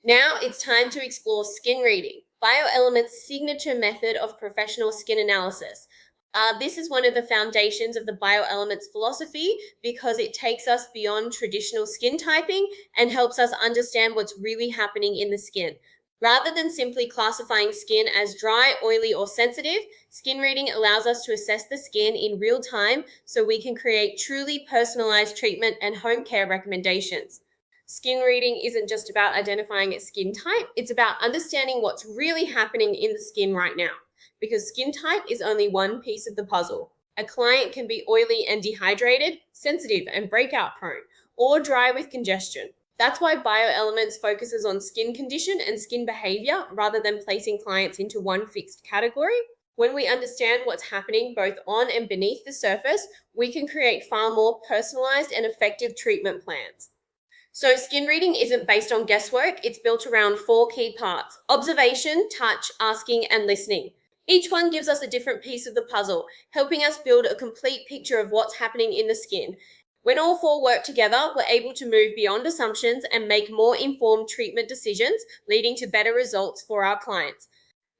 Now it's time to explore skin reading, Bioelements' signature method of professional skin analysis. This is one of the foundations of the Bioelements philosophy because it takes us beyond traditional skin typing and helps us understand what's really happening in the skin. Rather than simply classifying skin as dry, oily, or sensitive, skin reading allows us to assess the skin in real time so we can create truly personalized treatment and home care recommendations. Skin reading isn't just about identifying a skin type, it's about understanding what's really happening in the skin right now. Because skin type is only one piece of the puzzle. A client can be oily and dehydrated, sensitive and breakout prone, or dry with congestion. That's why Bioelements focuses on skin condition and skin behavior rather than placing clients into one fixed category. When we understand what's happening both on and beneath the surface, we can create far more personalized and effective treatment plans. So skin reading isn't based on guesswork, it's built around four key parts: observation, touch, asking, and listening. Each one gives us a different piece of the puzzle, helping us build a complete picture of what's happening in the skin. When all four work together, we're able to move beyond assumptions and make more informed treatment decisions, leading to better results for our clients.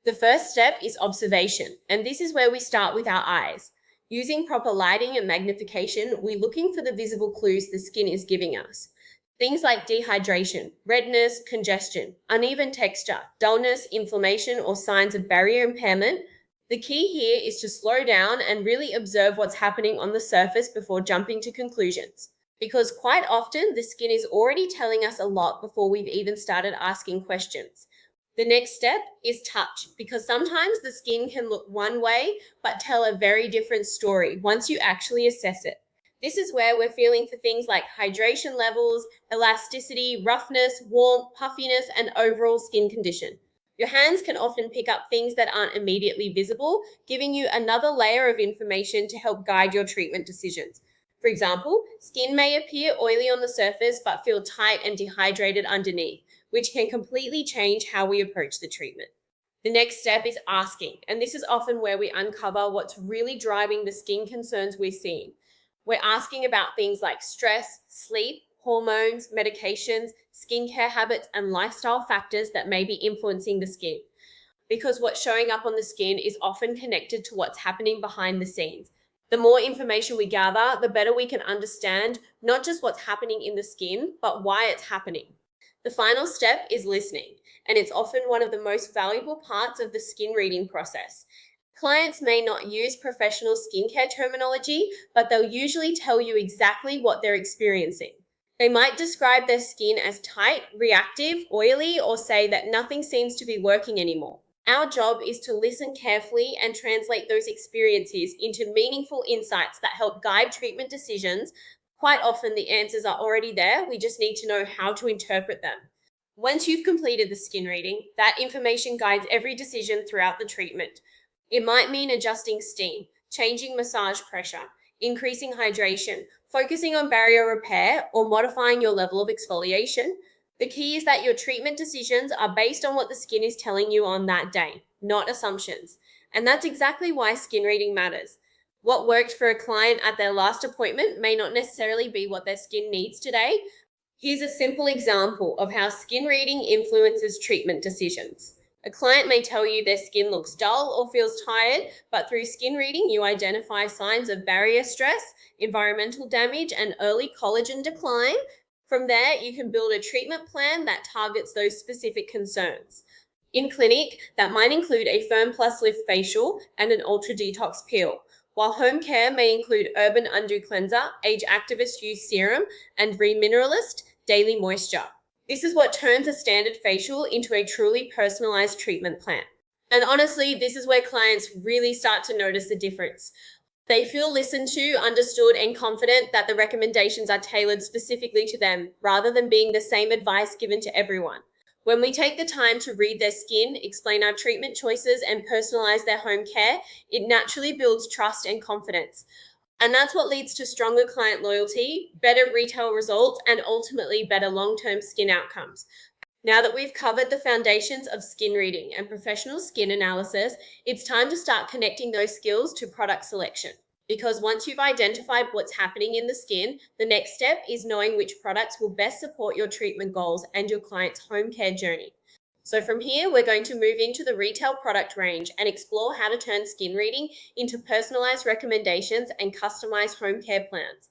The first step is observation, and this is where we start with our eyes. Using proper lighting and magnification, we're looking for the visible clues the skin is giving us. Things like dehydration, redness, congestion, uneven texture, dullness, inflammation, or signs of barrier impairment. The key here is to slow down and really observe what's happening on the surface before jumping to conclusions. Because quite often, the skin is already telling us a lot before we've even started asking questions. The next step is touch, because sometimes the skin can look one way but tell a very different story once you actually assess it. This is where we're feeling for things like hydration levels, elasticity, roughness, warmth, puffiness, and overall skin condition. Your hands can often pick up things that aren't immediately visible, giving you another layer of information to help guide your treatment decisions. For example, skin may appear oily on the surface but feel tight and dehydrated underneath, which can completely change how we approach the treatment. The next step is asking, and this is often where we uncover what's really driving the skin concerns we're seeing. We're asking about things like stress, sleep, hormones, medications, skincare habits, and lifestyle factors that may be influencing the skin. Because what's showing up on the skin is often connected to what's happening behind the scenes. The more information we gather, the better we can understand not just what's happening in the skin, but why it's happening. The final step is listening, and it's often one of the most valuable parts of the skin reading process. Clients may not use professional skincare terminology, but they'll usually tell you exactly what they're experiencing. They might describe their skin as tight, reactive, oily, or say that nothing seems to be working anymore. Our job is to listen carefully and translate those experiences into meaningful insights that help guide treatment decisions. Quite often the answers are already there, we just need to know how to interpret them. Once you've completed the skin reading, that information guides every decision throughout the treatment. It might mean adjusting steam, changing massage pressure, increasing hydration, focusing on barrier repair, or modifying your level of exfoliation. The key is that your treatment decisions are based on what the skin is telling you on that day, not assumptions. And that's exactly why skin reading matters. What worked for a client at their last appointment may not necessarily be what their skin needs today. Here's a simple example of how skin reading influences treatment decisions. A client may tell you their skin looks dull or feels tired, but through skin reading, you identify signs of barrier stress, environmental damage, and early collagen decline. From there, you can build a treatment plan that targets those specific concerns. In clinic, that might include a Firm Plus Lift facial and an Ultra Detox peel, while home care may include Urban Undo Cleanser, Age Activist Youth Serum, and Remineralist Daily Moisture. This is what turns a standard facial into a truly personalized treatment plan. And honestly, this is where clients really start to notice the difference. They feel listened to, understood, and confident that the recommendations are tailored specifically to them, rather than being the same advice given to everyone. When we take the time to read their skin, explain our treatment choices, and personalize their home care, it naturally builds trust and confidence. And that's what leads to stronger client loyalty, better retail results, and ultimately better long-term skin outcomes. Now that we've covered the foundations of skin reading and professional skin analysis, it's time to start connecting those skills to product selection. Because once you've identified what's happening in the skin, the next step is knowing which products will best support your treatment goals and your client's home care journey. So, from here, we're going to move into the retail product range and explore how to turn skin reading into personalized recommendations and customized home care plans.